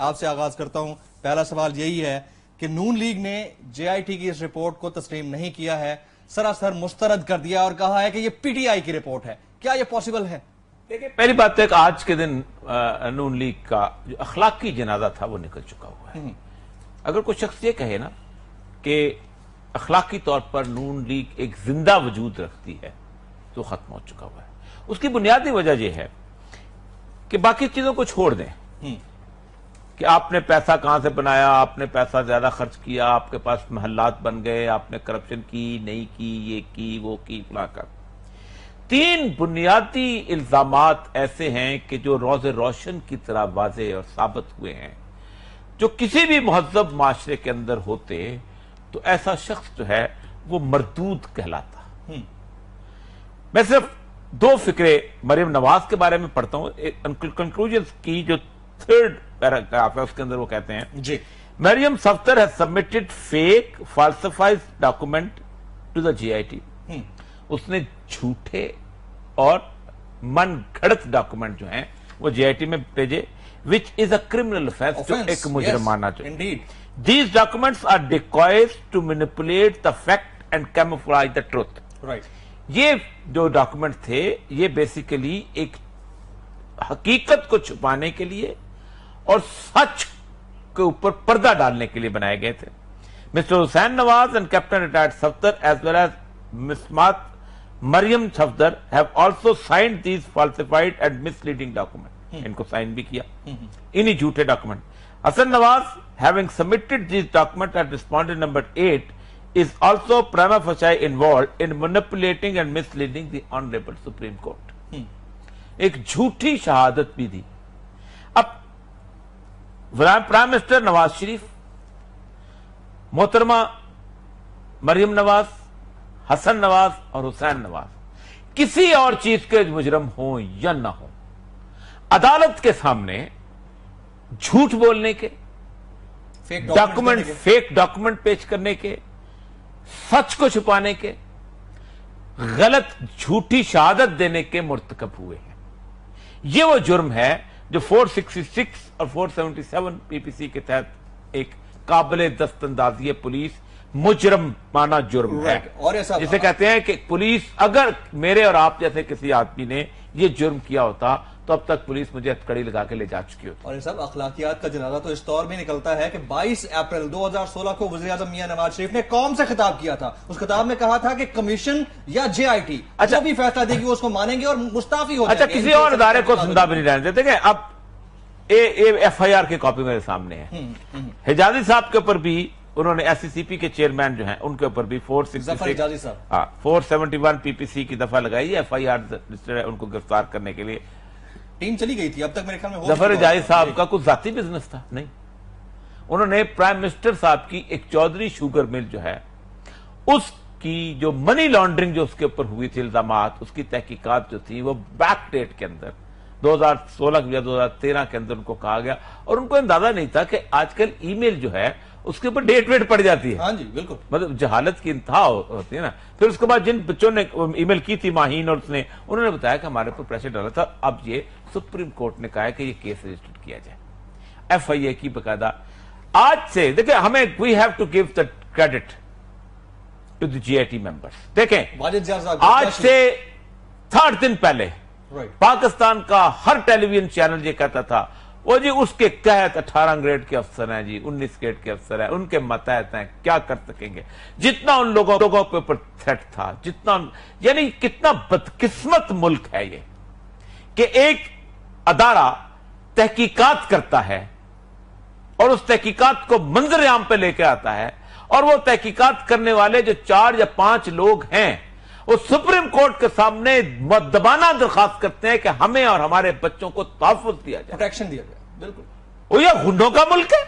آپ سے آغاز کرتا ہوں. پہلا سوال یہی ہے کہ نون لیگ نے جے آئی ٹی کی اس رپورٹ کو تسلیم نہیں کیا ہے, سراسر مسترد کر دیا اور کہا ہے کہ یہ پی ٹی آئی کی رپورٹ ہے. کیا یہ پاسبل ہے؟ دیکھیں, پہلی بات ہے کہ آج کے دن نون لیگ کا جو اخلاقی جنازہ تھا وہ نکل چکا ہوا ہے. اگر کوئی شخص یہ کہے نا کہ اخلاقی طور پر نون لیگ ایک زندہ وجود رکھتی ہے تو ختم ہو چکا ہوا ہے. اس کی بنیادی وجہ یہ ہے کہ باقی چیزوں کو چھوڑ دیں کہ آپ نے پیسہ کہاں سے بنایا, آپ نے پیسہ زیادہ خرچ کیا, آپ کے پاس محلات بن گئے, آپ نے کرپشن کی, نہیں کی, یہ کی, وہ کی, فلاں کر. 3 بنیادی الزامات ایسے ہیں کہ جو روز روشن کی طرح واضح اور ثابت ہوئے ہیں, جو کسی بھی مہذب معاشرے کے اندر ہوتے تو ایسا شخص جو ہے وہ مردود کہلاتا. میں صرف 2 فقرے مریم نواز کے بارے میں پڑھتا ہوں. کنکلوژن کی جو 3rd پیراگراف ہے اس کے اندر وہ کہتے ہیں جی, مریم Safdar has submitted fake falsified document to the GIT. اس نے جھوٹے اور من گھڑت ڈاکومنٹ جو ہیں وہ جے آئی ٹی میں بھیجے, which is a criminal offense, جو ایک مجرمانہ جو. These documents are decoys to manipulate the fact and camouflage the truth. right. یہ جو ڈاکومنٹ تھے یہ بیسیکلی ایک حقیقت کو چھپانے کے لیے اور سچ کے اوپر پردہ ڈالنے کے لیے بنائے گئے تھے. Mr Hussain Nawaz and captain retired Safdar as well as مسمات Maryam Safdar have also signed these falsified and misleading documents. ان کو سائن بھی کیا انہی جھوٹے document. Hassan Nawaz having submitted these documents at respondent number 8 is also prima facie involved in manipulating and misleading the Honorable Supreme Court. ایک جھوٹی شہادت بھی دی. اب پرائم منسٹر نواز شریف, محترمہ مریم نواز, حسن نواز اور حسین نواز کسی اور چیز کے مجرم ہوں یا نہ ہوں, عدالت کے سامنے جھوٹ بولنے کے, فیک ڈاکومنٹ پیش کرنے کے, سچ کو چھپانے کے, غلط جھوٹی شہادت دینے کے مرتکب ہوئے ہیں. یہ وہ جرم ہے جو 466 اور 477 پی پی سی کے تحت ایک قابل دست اندازی پولیس مجرم مانا جرم ہے, جسے کہتے ہیں کہ پولیس, اگر میرے اور آپ جیسے کسی آدمی نے یہ جرم کیا ہوتا تو اب تک پولیس مجھے ہتھکڑی لگا کے لے جا چکی ہوتی. اور یہ سب اخلاقیات کا جنازہ تو اس طور میں نکلتا ہے کہ 22 اپریل 2016 کو وزیر اعظم میاں نواز شریف نے قوم سے خطاب کیا تھا. اس خطاب میں کہا تھا کہ کمیشن یا جے آئی ٹی جو بھی فیصلہ دے گی وہ اس کو مانیں گے اور مستعفی ہو جائیں گے. اچھا, کسی اور ادارے کو زندہ بھی نہیں رہنے دیتے. کہ اب ایف آئی آر کی کاپی میرے سامنے ہے. حجازی صاحب کے اوپر بھی انہوں نے ایس سی سی پی کے چیئرمین جو ہیں ان کے اوپر بھی 471 پی پی سی کی دفعہ لگائی, ایف آئی آر ہے ان کو گرفتار کرنے کے لیے. ٹیم چلی گئی تھی اب تک میرے خیال میں. ظفر حجازی صاحب کا کوئی ذاتی بزنس تھا نہیں. انہوں نے پرائم منسٹر صاحب کی ایک چودھری شوگر مل جو ہے اس کی جو منی لانڈرنگ جو اس کے اوپر ہوئی تھی الزامات, اس کی تحقیقات جو تھی وہ بیک ڈیٹ کے اندر 2016 یا 2013 کے اندر ان کو کہا گیا, اور ان کو اندازہ نہیں تھا کہ آج کل ای میل جو ہے اس کے اوپر ڈیٹ ویٹ پڑ جاتی ہے. ہاں جی بالکل, مطلب جہالت کی انتہا ہوتی ہے نا. پھر اس کے بعد جن بچوں نے ای میل کی تھی, ماہین اور اس نے, انہوں نے بتایا کہ ہمارے اوپر پریشر ڈالا تھا. اب یہ سپریم کورٹ نے کہا ہے کہ یہ کیس رجسٹر کیا جائے, ایف آئی اے کی باقاعدہ. آج سے دیکھیں ہمیں we have to give the credit to the J I T members. دیکھیں آج سے 3 دن پہلے پاکستان کا ہر ٹیلی ویژن چینل یہ کہتا تھا وہ جی اس کے قحط 18 گریڈ کے افسر ہیں, جی 19 گریڈ کے افسر ہیں, ان کے ماتحت ہیں, کیا کر سکیں گے. جتنا ان لوگوں کے اوپر تھریٹ تھا, جتنا, یعنی کتنا بدقسمت ملک ہے یہ کہ ایک ادارہ تحقیقات کرتا ہے اور اس تحقیقات کو منظر عام پہ لے کے آتا ہے, اور وہ تحقیقات کرنے والے جو 4 یا 5 لوگ ہیں وہ سپریم کورٹ کے سامنے مؤدبانہ درخواست کرتے ہیں کہ ہمیں اور ہمارے بچوں کو تحفظ دیا جائے, پروٹیکشن دیا جائے. بالکل, وہ یہ گنڈوں کا ملک ہے,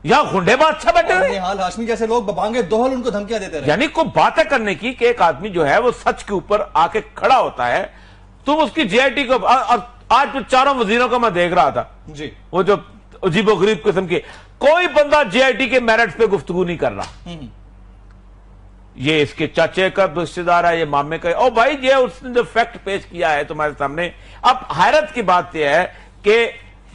یہاں گنڈے بادشاہ بیٹھے ہوئے ہیں. نہال ہاشمی جیسے لوگ ببانگے دوہل ان کو دھمکیاں دیتے رہے. یعنی کوئی بات ہے کرنے کی کہ ایک آدمی جو ہے وہ سچ کے اوپر آ کے کھڑا ہوتا ہے, تم اس کی جے آئی ٹی کو, آج 4 وزیروں کا میں دیکھ رہا تھا جی, وہ جو عجیب و غریب قسم کے, کوئی بندہ جے آئی ٹی کے میرٹس پہ گفتگو نہیں کر رہا. یہ اس کے چاچے کا رشتہ دار ہے, یہ مامے کا, او بھائی یہ اس نے جو فیکٹ پیش کیا ہے تمہارے سامنے. اب حیرت کی بات یہ ہے کہ